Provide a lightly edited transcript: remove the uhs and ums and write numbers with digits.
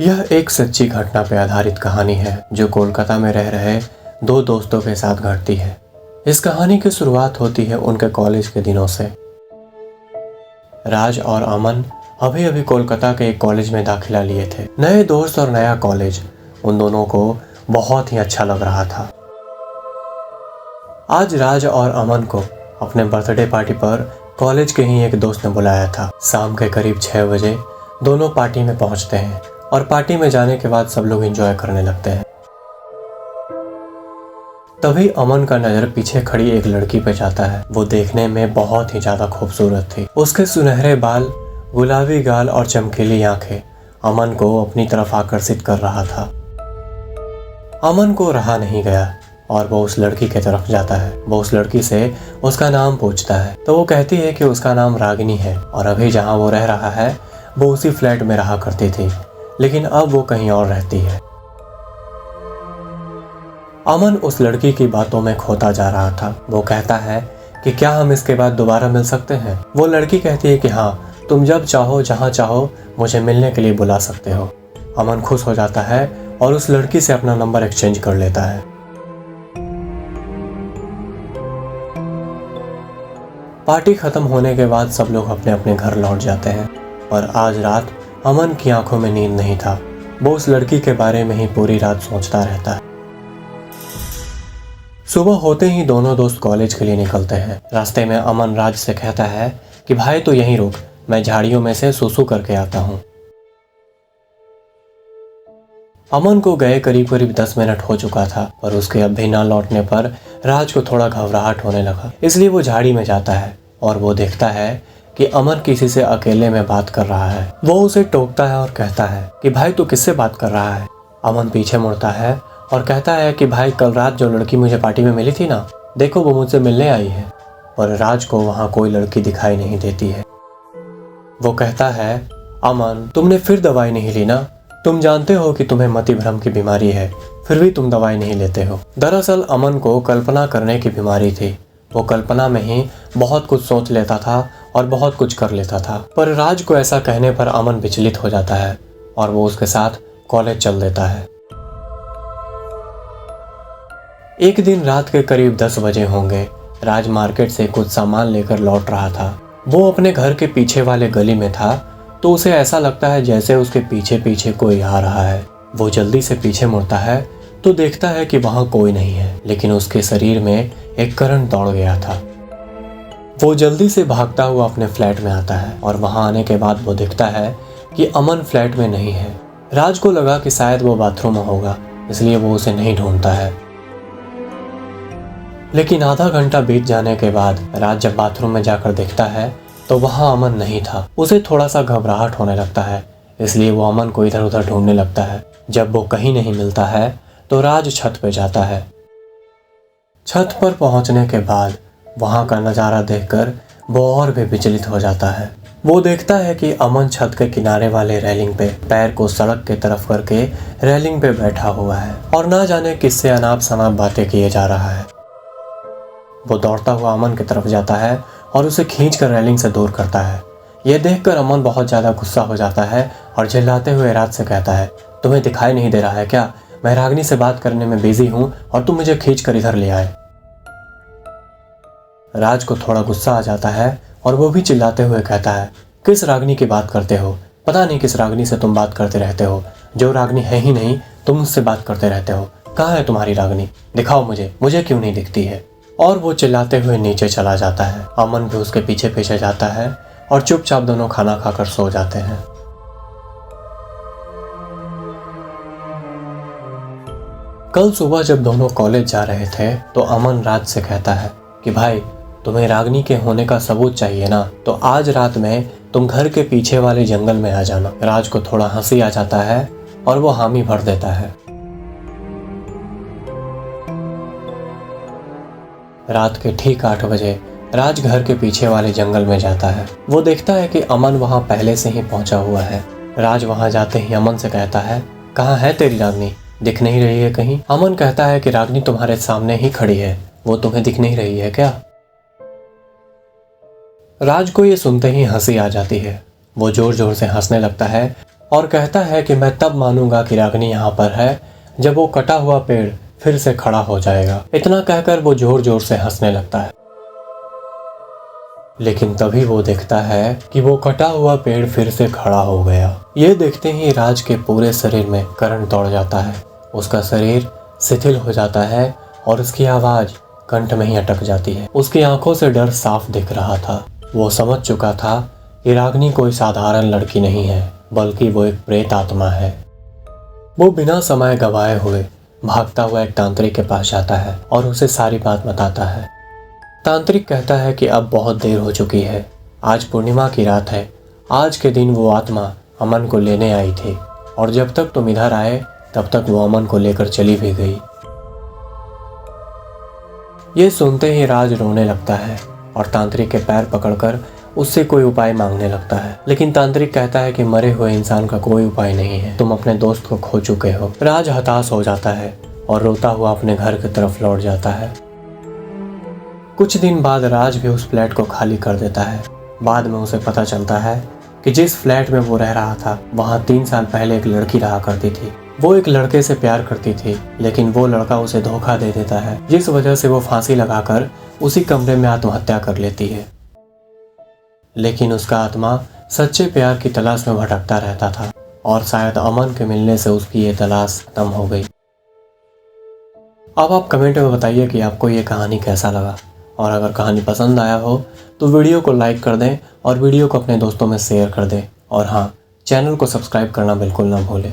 यह एक सच्ची घटना पर आधारित कहानी है जो कोलकाता में रह रहे दो दोस्तों के साथ घटती है। इस कहानी की शुरुआत होती है उनके कॉलेज के दिनों से। राज और अमन अभी अभी कोलकाता के एक कॉलेज में दाखिला लिए थे। नए दोस्त और नया कॉलेज उन दोनों को बहुत ही अच्छा लग रहा था। आज राज और अमन को अपने बर्थडे पार्टी पर कॉलेज के ही एक दोस्त ने बुलाया था। शाम के करीब 6 बजे दोनों पार्टी में पहुंचते हैं और पार्टी में जाने के बाद सब लोग एंजॉय करने लगते हैं। तभी अमन का नजर पीछे खड़ी एक लड़की पे जाता है। वो देखने में बहुत ही ज्यादा खूबसूरत थी। उसके सुनहरे बाल, गुलाबी गाल और चमकीली आंखें अमन को अपनी तरफ आकर्षित कर रहा था। अमन को रहा नहीं गया और वो उस लड़की की तरफ जाता है। वो उस लड़की से उसका नाम पूछता है तो वो कहती है कि उसका नाम रागिनी है और अभी जहाँ वो रह रहा है वो उसी फ्लैट में रहा करती थी, लेकिन अब वो कहीं और रहती है। अमन उस लड़की की बातों में खोता जा रहा था। वो कहता है कि क्या हम इसके बाद दोबारा मिल सकते हैं। वो लड़की कहती है कि हाँ, तुम जब चाहो जहाँ चाहो मुझे मिलने के लिए बुला सकते हो। अमन खुश हो जाता है और उस लड़की से अपना नंबर एक्सचेंज कर लेता है। पार्टी खत्म होने के बाद सब लोग अपने अपने घर लौट जाते हैं और आज रात अमन की आंखों में नींद नहीं था। वो उस लड़की के बारे में ही पूरी रात सोचता रहता है। सुबह होते ही दोनों दोस्त कॉलेज के लिए निकलते हैं। रास्ते में अमन राज से कहता है कि भाई तो यहीं रुक, मैं झाड़ियों में से सुसु करके आता हूँ। अमन को गए करीब करीब 10 मिनट हो चुका था, पर उसके अब भी ना लौटने पर राज को थोड़ा घबराहट होने लगा। इसलिए वो झाड़ी में जाता है और वो देखता है कि अमन किसी से अकेले में बात कर रहा है। वो उसे टोकता है और कहता है कि भाई तू किससे बात कर रहा है। अमन पीछे मुड़ता है और कहता है कि भाई कल रात जो लड़की मुझे पार्टी में मिली थी ना, देखो वो मुझसे मिलने आई है। पर राज को वहाँ कोई लड़की दिखाई नहीं देती है। वो कहता है अमन तुमने फिर दवाई नहीं ली ना, तुम जानते हो कि तुम्हें मति भ्रम की बीमारी है, फिर भी तुम दवाई नहीं लेते हो। दरअसल अमन को कल्पना करने की बीमारी थी। वो कल्पना में ही बहुत कुछ सोच लेता था और बहुत कुछ कर लेता था। पर राज को ऐसा कहने पर अमन विचलित हो जाता है और वो उसके साथ कॉलेज चल देता है। एक दिन रात के करीब 10 बजे होंगे। राज मार्केट से कुछ सामान लेकर लौट रहा था। वो अपने घर के पीछे वाले गली में था तो उसे ऐसा लगता है जैसे उसके पीछे पीछे कोई आ रहा है। वो जल्दी से पीछे मुड़ता है तो देखता है कि वहां कोई नहीं है, लेकिन उसके शरीर में एक करंट दौड़ गया था। वो जल्दी से भागता हुआ अपने फ्लैट में आता है और वहां आने के बाद वो देखता है कि अमन फ्लैट में नहीं है। राज को लगा कि शायद वो बाथरूम में होगा, इसलिए वो उसे नहीं ढूंढता है। लेकिन आधा घंटा बीत जाने के बाद राज जब बाथरूम में जाकर देखता है तो वहां अमन नहीं था। उसे थोड़ा सा घबराहट होने लगता है, इसलिए वो अमन को इधर उधर ढूंढने लगता है। जब वो कहीं नहीं मिलता है तो राज छत पे जाता है। छत पर पहुंचने के बाद वहां का नज़ारा देखकर वो और भी विचलित हो जाता है। वो देखता है कि अमन छत के किनारे वाले रेलिंग पे पैर को सड़क के तरफ करके रेलिंग पे बैठा हुआ है और ना जाने किससे अनाप शनाप बातें किए जा रहा है। वो दौड़ता हुआ अमन की तरफ जाता है और उसे खींचकर रेलिंग से दूर करता है। यह देखकर अमन बहुत ज़्यादा गुस्सा हो जाता है और चिल्लाते हुए राज से कहता है, तुम्हें दिखाई नहीं दे रहा है क्या? मैं रागिनी से बात करने में बिजी हूँ और तुम मुझे खींचकर इधर ले आए। राज को थोड़ा गुस्सा आ जाता है और वो भी चिल्लाते हुए कहता है, किस रागिनी की बात करते हो? पता नहीं किस रागिनी से तुम बात करते रहते हो। जो रागिनी है ही नहीं तुम मुझसे बात करते रहते हो। कहाँ है तुम्हारी रागिनी? दिखाओ मुझे क्यों नहीं दिखती है? और वो चिल्लाते हुए नीचे चला जाता है। अमन भी उसके पीछे पीछे जाता है और चुपचाप दोनों खाना खाकर सो जाते हैं। कल सुबह जब दोनों कॉलेज जा रहे थे तो अमन राज से कहता है कि भाई तुम्हें रागिनी के होने का सबूत चाहिए ना, तो आज रात में तुम घर के पीछे वाले जंगल में आ जाना। राज को थोड़ा हंसी आ जाता है और वो हामी भर देता है। रात के ठीक 8 बजे राज घर के पीछे वाले जंगल में जाता है। वो देखता है कि अमन वहां पहले से ही पहुंचा हुआ है। राज वहां जाते ही अमन से कहता है, कहाँ है तेरी रागिनी? दिख नहीं रही है कहीं? अमन कहता है कि रागिनी तुम्हारे सामने ही खड़ी है, वो तुम्हें दिख नहीं रही है क्या? राज को ये सुनते ही हंसी आ जाती है। वो जोर जोर से हंसने लगता है और कहता है कि मैं तब मानूंगा कि रागिनी यहाँ पर है जब वो कटा हुआ पेड़ फिर से खड़ा हो जाएगा। इतना कहकर वो जोर जोर से हंसने लगता है, लेकिन तभी वो देखता है कि वो कटा हुआ पेड़ फिर से खड़ा हो गया। ये देखते ही राज के पूरे शरीर में करंट दौड़ जाता है। उसका शरीर शिथिल हो जाता है और उसकी आवाज कंठ में ही अटक जाती है। उसकी आंखों से डर साफ दिख रहा था। वो समझ चुका था कि रागिनी कोई साधारण लड़की नहीं है, बल्कि वो एक प्रेत आत्मा है। वो बिना समय गवाए हुए भागता हुआ एक तांत्रिक के पास जाता है और उसे सारी बात बताता है। तांत्रिक कहता है कि अब बहुत देर हो चुकी है, आज पूर्णिमा की रात है। आज के दिन वो आत्मा अमन को लेने आई थी और जब तक तुम इधर आए तब तक वो अमन को लेकर चली भी गई। ये सुनते ही राज रोने लगता है और तांत्रिक के पैर पकड़कर उससे कोई उपाय मांगने लगता है, लेकिन तांत्रिक कहता है कि मरे हुए इंसान का कोई उपाय नहीं है, तुम अपने दोस्त को खो चुके हो। राज हताश हो जाता है और रोता हुआ अपने घर की तरफ लौट जाता है। कुछ दिन बाद राज भी उस फ्लैट को खाली कर देता है। बाद में उसे पता चलता है कि जिस फ्लैट में वो रह रहा था वहाँ 3 साल पहले एक लड़की रहा करती थी। वो एक लड़के से प्यार करती थी, लेकिन वो लड़का उसे धोखा दे देता है, जिस वजह से वो फांसी लगाकर उसी कमरे में आत्महत्या कर लेती है। लेकिन उसका आत्मा सच्चे प्यार की तलाश में भटकता रहता था और शायद अमन के मिलने से उसकी ये तलाश खत्म हो गई। अब आप कमेंट में बताइए कि आपको ये कहानी कैसा लगा, और अगर कहानी पसंद आया हो तो वीडियो को लाइक कर दें और वीडियो को अपने दोस्तों में शेयर कर दें, और हाँ, चैनल को सब्सक्राइब करना बिल्कुल ना भूलें।